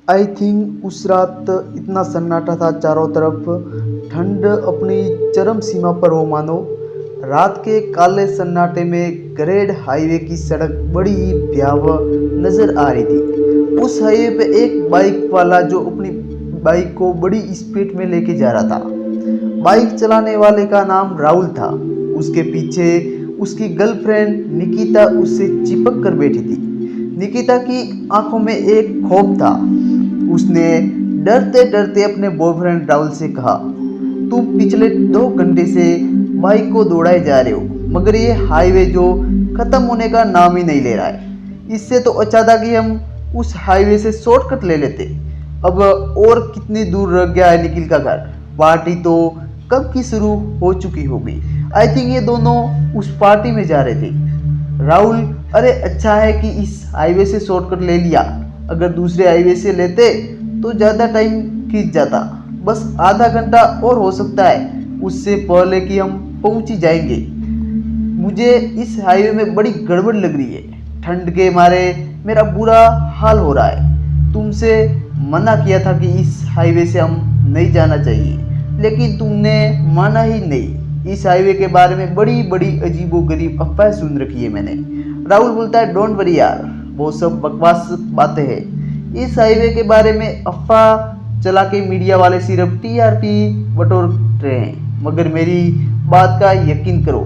I think उस रात इतना सन्नाटा था चारों तरफ, ठंड अपनी चरम सीमा पर हो मानो। रात के काले सन्नाटे में ग्रेड हाईवे की सड़क बड़ी ही भयावह नजर आ रही थी। उस हाईवे पे एक बाइक वाला जो अपनी बाइक को बड़ी स्पीड में लेके जा रहा था। बाइक चलाने वाले का नाम राहुल था। उसके पीछे उसकी गर्लफ्रेंड निकिता उससे चिपक कर बैठी थी। निकिता की आंखों में एक खौफ था। उसने डरते डरते अपने बॉयफ्रेंड राहुल से कहा, तुम पिछले 2 घंटे से बाइक को दौड़ाए जा रहे हो, मगर ये हाईवे जो खत्म होने का नाम ही नहीं ले रहा है। इससे तो अच्छा था कि हम उस हाईवे से शॉर्टकट ले लेते। अब और कितनी दूर रह गया है निखिल का घर? पार्टी तो कब की शुरू हो चुकी होगी। आई थिंक ये दोनों उस पार्टी में जा रहे थे। राहुल, अरे अच्छा है कि इस हाईवे से शॉर्टकट ले लिया, अगर दूसरे हाईवे से लेते तो ज़्यादा टाइम खींच जाता। बस आधा घंटा और हो सकता है, उससे पहले कि हम पहुंच ही जाएंगे। मुझे इस हाईवे में बड़ी गड़बड़ लग रही है। ठंड के मारे मेरा बुरा हाल हो रहा है। तुमसे मना किया था कि इस हाईवे से हम नहीं जाना चाहिए, लेकिन तुमने माना ही नहीं। इस हाईवे के बारे में बड़ी बड़ी अजीबोगरीब अफवाह सुन रखी है मैंने। राहुल बोलता है, डोंट वरी यार, वो सब बकवास बातें हैं। इस हाईवे के बारे में अफवाह चला के मीडिया वाले सिर्फ टीआरपी बटोर रहे हैं, मगर मेरी बात का यकीन करो,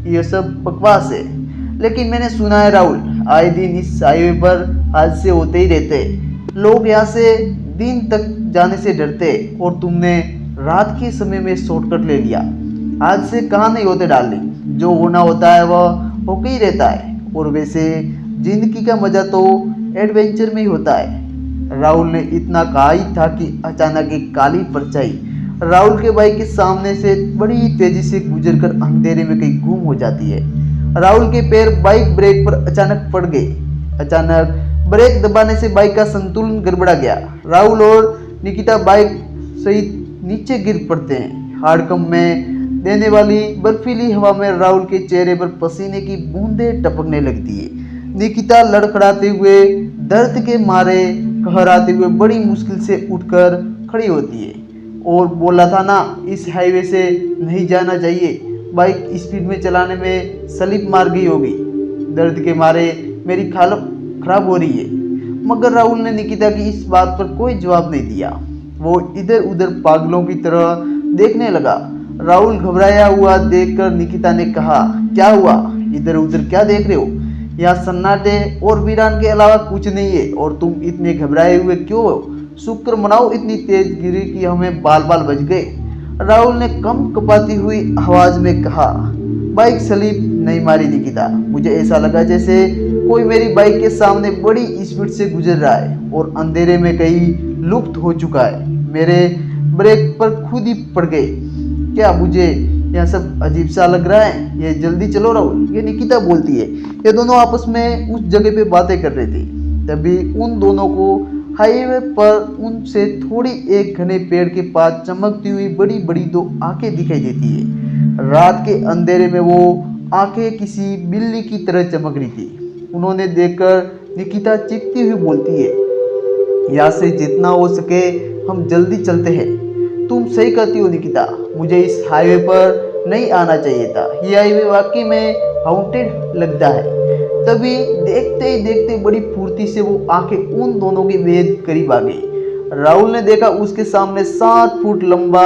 ये सब बकवास है। लेकिन मैंने सुना है राहुल, आए दिन इस हाईवे पर हादसे होते ही रहते। लोग यहाँ से दिन तक जाने से डरते, और तुमने रात के समय में शॉर्टकट ले लिया। हादसे कहाँ नहीं होते डार्लिंग, जो होना होता है वह होके ही रहता है। और वैसे जिंदगी का मजा तो एडवेंचर में ही होता है। राहुल ने इतना कहा ही था कि अचानक एक काली परछाई राहुल के बाइक के सामने से बड़ी तेजी से गुजरकर अंधेरे में कहीं गुम हो जाती है। राहुल के पैर बाइक ब्रेक पर अचानक पड़ गए। अचानक ब्रेक दबाने से बाइक का संतुलन गड़बड़ा गया। राहुल और निकिता बाइक सहित नीचे गिर पड़ते हैं। हाड़कंप में देने वाली बर्फीली हवा में राहुल के चेहरे पर पसीने की बूंदें टपकने लगती है। निकिता लड़खड़ाते हुए, दर्द के मारे कहराते हुए बड़ी मुश्किल से उठकर खड़ी होती है और बोला था ना, इस हाईवे से नहीं जाना चाहिए, बाइक स्पीड में चलाने में स्लिप मार गई होगी, दर्द के मारे मेरी हालत खराब हो रही है। मगर राहुल ने निकिता की इस बात पर कोई जवाब नहीं दिया। वो इधर उधर पागलों की तरह देखने लगा। राहुल घबराया हुआ देखकर निकिता ने कहा, क्या हुआ? इधर उधर क्या देख रहे हो? यहाँ सन्नाटे और वीरान के अलावा कुछ नहीं है, और तुम इतने घबराए हुए क्यों हो? शुक्र मनाओ इतनी तेज गिरी कि हमें बाल बाल बच गए। राहुल ने कम कपाती हुई आवाज में कहा, बाइक स्लिप नहीं मारी निकिता, मुझे ऐसा लगा जैसे कोई मेरी बाइक के सामने बड़ी स्पीड से गुजर रहा है और अंधेरे में कहीं लुप्त हो चुका है। मेरे ब्रेक पर खुद ही पड़ गए। क्या मुझे यह सब अजीब सा लग रहा है? ये जल्दी चलो राहुल, ये निकिता बोलती है। ये दोनों आपस में उस जगह पे बातें कर रहे थे। तभी उन दोनों को हाईवे पर उनसे थोड़ी एक घने पेड़ के पास चमकती हुई बड़ी बड़ी 2 आंखें दिखाई देती है। रात के अंधेरे में वो आंखें किसी बिल्ली की तरह चमक रही थी। उन्होंने देखकर निकिता चीखती हुई बोलती है, यहाँ से जितना हो सके हम जल्दी चलते हैं। तुम सही कहती हो निकिता, मुझे इस हाईवे पर नहीं आना चाहिए था। ये हाईवे वाकई में हाउंटेड लगता है। तभी देखते ही देखते बड़ी फुर्ती से वो आंखें उन दोनों के बेहद करीब आ गई। राहुल ने देखा उसके सामने 7 फुट लंबा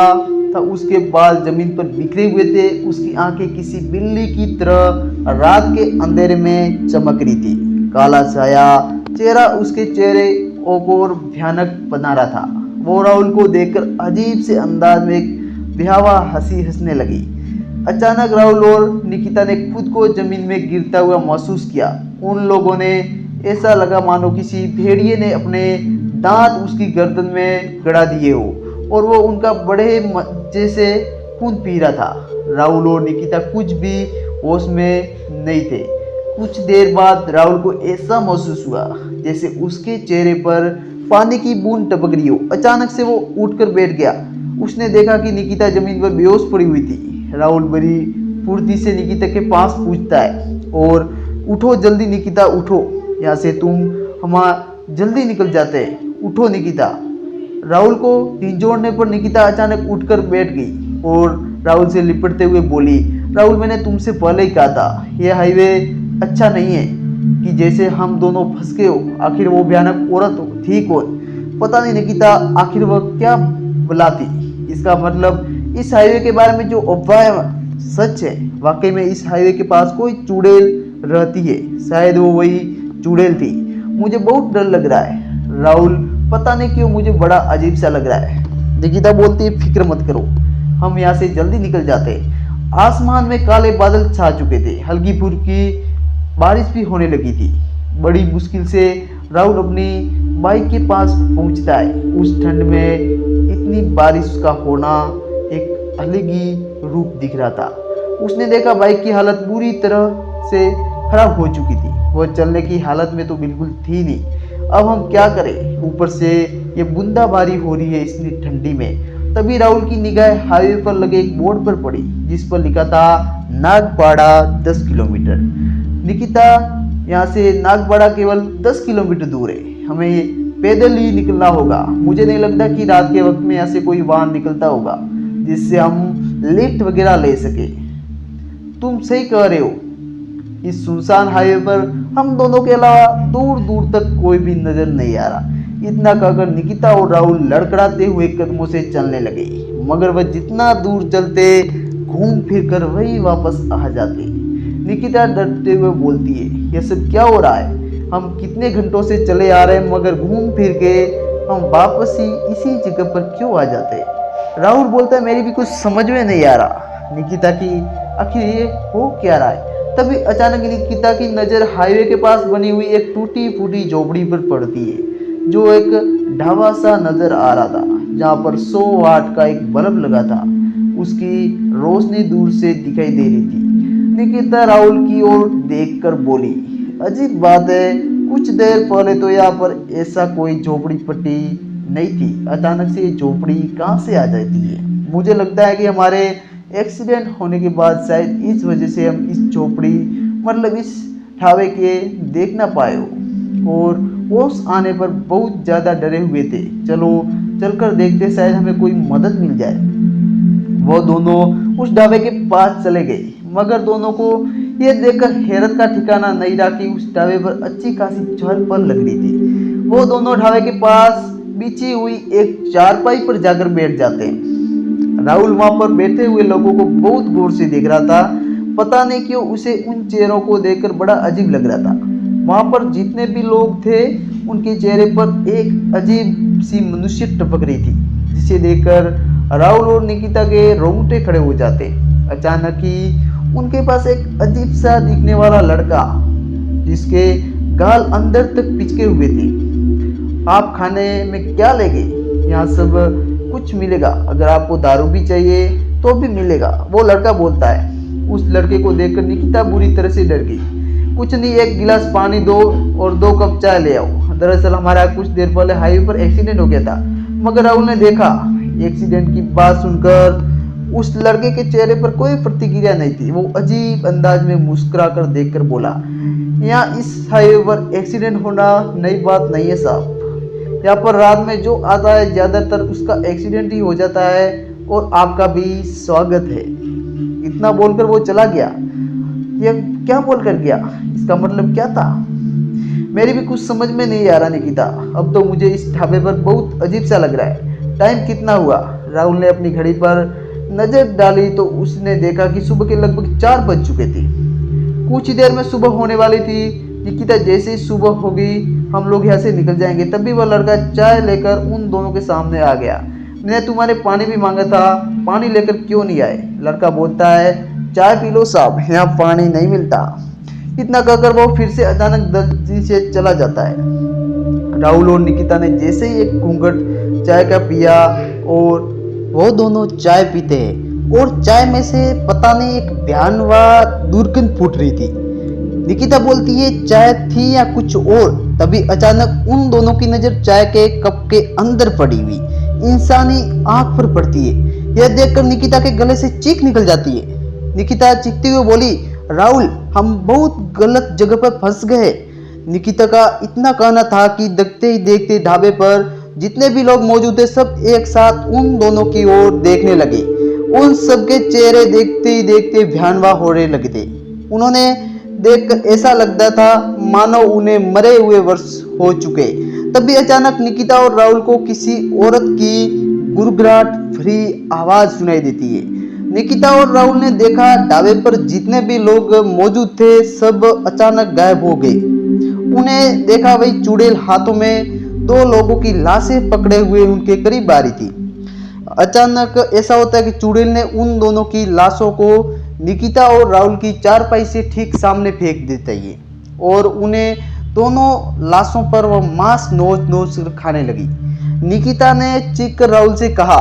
था, उसके बाल जमीन पर बिखरे हुए थे, उसकी आंखें किसी बिल्ली की तरह रात के अंधेरे में चमक रही थी। काला साया चेहरा उसके चेहरे को और भयानक बना रहा था। वो राहुल को देखकर अजीब से अंदाज में एक बेहवा हंसी हंसने लगी। अचानक राहुल और निकिता ने खुद को जमीन में गिरता हुआ महसूस किया। उन लोगों ने ऐसा लगा मानो किसी भेड़िए ने अपने दांत उसकी गर्दन में गड़ा दिए हो और वो उनका बड़े मजे से खून पी रहा था। राहुल और निकिता कुछ भी होश में नहीं थे। कुछ देर बाद राहुल को ऐसा महसूस हुआ जैसे उसके चेहरे पर पानी की बूंद टपक रही हो। अचानक से वो उठकर बैठ गया। उसने देखा कि निकिता जमीन पर बेहोश पड़ी हुई थी। राहुल बड़ी फुर्ती से निकिता के पास पूछता है, और उठो जल्दी निकिता, उठो, यहाँ से तुम हम जल्दी निकल जाते हैं। उठो निकिता। राहुल को झिंझोड़ने पर निकिता अचानक उठकर बैठ गई और राहुल से लिपटते हुए बोली, राहुल मैंने तुमसे पहले ही कहा था यह हाईवे अच्छा नहीं है कि जैसे हम दोनों फंस गए हो। आखिर वो भयानक औरत थी कौन? पता नहीं निकिता, आखिर वह क्या बुला थी। इसका मतलब इस हाईवे के बारे में जो अफवाह सच है। वाकई में इस हाईवे के पास कोई चुड़ैल रहती है, शायद वो वही चुड़ैल थी। मुझे बहुत डर लग रहा है राहुल, पता नहीं क्यों मुझे बड़ा अजीब सा लग रहा है। निकिता बोलती है, फिक्र मत करो, हम यहाँ से जल्दी निकल जाते। आसमान में काले बादल छा चुके थे, हल्की फुल्की बारिश भी होने लगी थी। बड़ी मुश्किल से राहुल अपनी बाइक के पास पहुंचता है। उस ठंड में इतनी बारिश का होना एक अलग ही रूप दिख रहा था। उसने देखा बाइक की हालत बुरी तरह से खराब हो चुकी थी, वह चलने की हालत में तो बिल्कुल थी नहीं। अब हम क्या करें, ऊपर से ये बूंदाबांदी हो रही है इतनी ठंडी में। तभी राहुल की निगाह हाईवे पर लगे एक बोर्ड पर पड़ी जिस पर लिखा था नागपाड़ा 10 किलोमीटर। निकिता, यहाँ से नागपाड़ा केवल 10 किलोमीटर दूर है, हमें पैदल ही निकलना होगा। मुझे नहीं लगता कि रात के वक्त में यहाँ से कोई वाहन निकलता होगा जिससे हम लिफ्ट वगैरह ले सके। तुम सही कह रहे हो, इस सुनसान हाईवे पर हम दोनों के अलावा दूर दूर तक कोई भी नजर नहीं आ रहा। इतना कहकर निकिता और राहुल लड़खड़ाते हुए कदमों से चलने लगे, मगर वह जितना दूर चलते घूम फिर कर वही वापस आ जाते। निकिता डरते हुए बोलती है, यह सब क्या हो रहा है? हम कितने घंटों से चले आ रहे हैं, मगर घूम फिर के हम वापस ही इसी जगह पर क्यों आ जाते? राहुल बोलता है, मेरी भी कुछ समझ में नहीं आ रहा निकिता की आखिर ये हो क्या रहा है। तभी अचानक निकिता की नज़र हाईवे के पास बनी हुई एक टूटी फूटी झोपड़ी पर पड़ती है, जो एक ढाबा सा नजर आ रहा था जहाँ पर 100 वाट का एक बल्ब लगा था। उसकी रोशनी दूर से दिखाई दे रही थी। निकिता राहुल की ओर देखकर बोली, अजीब बात है, कुछ देर पहले तो यहाँ पर ऐसा कोई झोपड़ी पट्टी नहीं थी, अचानक से ये झोपड़ी कहाँ से आ जाती है? मुझे लगता है कि हमारे एक्सीडेंट होने के बाद शायद इस वजह से हम इस झोपड़ी मतलब इस ढाबे के देख ना पाए हो और होश आने पर बहुत ज़्यादा डरे हुए थे। चलो चलकर देखते, शायद हमें कोई मदद मिल जाए। वो दोनों उस ढाबे के पास चले गए, मगर दोनों को यह देखकर हैरत का ठिकाना नहीं रहा कि उस ढाबे पर अच्छी खासी चहल पहल लग रही थी। वो दोनों ढाबे के पास बिछी हुई एक चारपाई पर जाकर बैठ जाते हैं। राहुल वहां पर बैठे हुए लोगों को बहुत गौर से देख रहा था। पता नहीं क्यों उसे उन चेहरों को देखकर बड़ा अजीब लग रहा था। वहां पर जितने भी लोग थे उनके चेहरे पर एक अजीब सी मनुष्य टपक रही थी, जिसे देखकर राहुल और निकिता के रोंगटे खड़े हो जाते। अचानक ही उनके पास एक अजीब सा दिखने वाला लड़का, जिसके गाल अंदर तक पिचके हुए थे। आप खाने में क्या लेंगे? यहाँ सब कुछ मिलेगा, अगर आपको दारू भी चाहिए तो भी मिलेगा, वो लड़का बोलता है। उस लड़के को देखकर निकिता बुरी तरह से डर गई। कुछ नहीं, एक गिलास पानी दो और 2 कप चाय ले आओ। दरअसल हमारा कुछ देर पहले हाईवे पर एक्सीडेंट हो गया था। मगर राहुल ने देखा, एक्सीडेंट की बात सुनकर उस लड़के के चेहरे पर कोई प्रतिक्रिया नहीं थी। वो अजीब अंदाज में मुस्कुरा कर देखकर बोला, यहाँ इस हाईवे पर एक्सीडेंट होना नई बात नहीं है साहब। यहाँ पर रात में जो आता है ज्यादातर उसका एक्सीडेंट ही हो जाता है, और आपका भी स्वागत है। इतना बोलकर वो चला गया। यह क्या बोलकर गया? इसका मतलब क्या था? मेरी भी कुछ समझ में नहीं आ रहा निकिता। अब तो मुझे इस ढाबे पर बहुत अजीब सा लग रहा है। टाइम कितना हुआ? राहुल ने अपनी घड़ी पर नजर डाली तो उसने देखा कि सुबह के लगभग 4 बज चुके थे। कुछ ही देर में सुबह होने वाली थी। निकिता, जैसे ही सुबह होगी हम लोग यहाँ से निकल जाएंगे। तभी वह लड़का चाय लेकर उन दोनों के सामने आ गया। मैंने तुम्हारे पानी भी मांगा था, पानी लेकर क्यों नहीं आए? लड़का बोलता है, चाय पी लो साहब, यहाँ पानी नहीं मिलता। इतना कहकर वो फिर से अचानक दर्जी से चला जाता है। राहुल और निकिता ने जैसे ही एक घूंघट चाय का पिया और वो दोनों चाय पीते हैं और चाय में से पता नहीं एक भयानक दुर्गंध फूट रही थी। निकिता बोलती है, चाय थी या कुछ और? तभी अचानक उन दोनों की नजर चाय के कप के अंदर पड़ी हुई इंसानी आंख पर पड़ती है। यह देखकर निकिता के गले से चीख निकल जाती है। निकिता चीखती हुई बोली, राहुल हम बहुत गलत जगह पर फंस गए। निकिता का इतना कहना था कि देखते ही देखते ढाबे पर जितने भी लोग मौजूद थे सब एक साथ उन दोनों की ओर देखने लगे। उन सबके चेहरे देखते ही देखते भयानवा होने लगे थे। उन्होंने देखकर ऐसा लगता था मानो उन्हें मरे हुए वर्ष हो चुके। तभी अचानक निकिता और राहुल को किसी औरत की गुड़गुड़ाहट भरी आवाज सुनाई देती है। निकिता और राहुल ने देखा ढाबे पर जितने भी लोग मौजूद थे सब अचानक गायब हो गए। उन्हें देखा वही चुड़ैल हाथों में दो लोगों की लाशें पकड़े हुए उनके करीब आ रही थी। अचानक ऐसा होता है कि चुड़ैल ने उन दोनों की लाशों को निकिता और राहुल की चारपाई से ठीक सामने फेंक देता है और उन्हें दोनों लाशों पर वह मांस नोच नोच कर खाने लगी। निकिता ने चीख कर राहुल से कहा,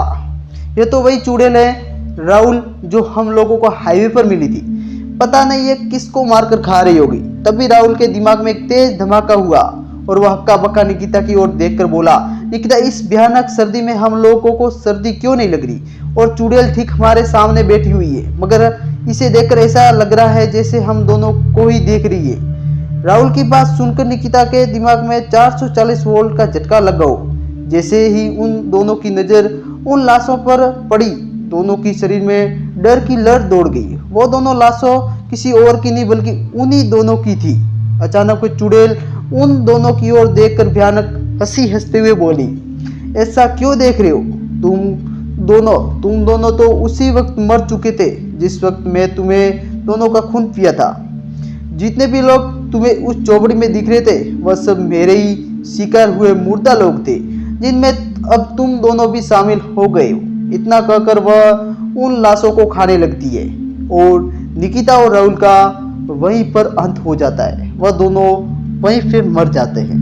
यह तो वही चुड़ैल है राहुल जो हम लोगों को हाईवे पर मिली थी। पता नहीं ये किसको मारकर खा रही होगी। तभी राहुल के दिमाग में एक तेज धमाका हुआ और वह हक्का बक्का निकिता की ओर देखकर बोला, निकिता इस भयानक सर्दी में हम लोगों को सर्दी क्यों नहीं लग रही? और चुड़ैल ठीक हमारे सामने बैठी हुई है, मगर इसे देखकर ऐसा लग रहा है जैसे हम दोनों को ही देख रही है। राहुल की बात सुनकर निकिता के दिमाग में 440 वोल्ट का झटका लगा हो। जैसे ही उन दोनों की नजर उन लाशों पर पड़ी, दोनों की शरीर में डर की लहर दौड़ गई। वो दोनों लाशों किसी और की नहीं बल्कि उन्हीं दोनों की थी। अचानक चुड़ैल उन दोनों की ओर देखकर भयानक हंसी हंसते हुए बोली, ऐसा क्यों देख रहे हो? तुम दोनों तो उसी वक्त मर चुके थे जिस वक्त मैं तुम्हें दोनों का खून पिया था। जितने भी लोग तुम्हें उस चौबड़ी में दिख रहे थे वह सब मेरे ही शिकार हुए मुर्दा लोग थे जिनमें अब तुम दोनों भी शामिल हो गए हो। इतना कहकर वह उन लाशों को खाने लगती है और निकिता और राहुल का वहीं पर अंत हो जाता है। वह दोनों वहीं फिर मर जाते हैं।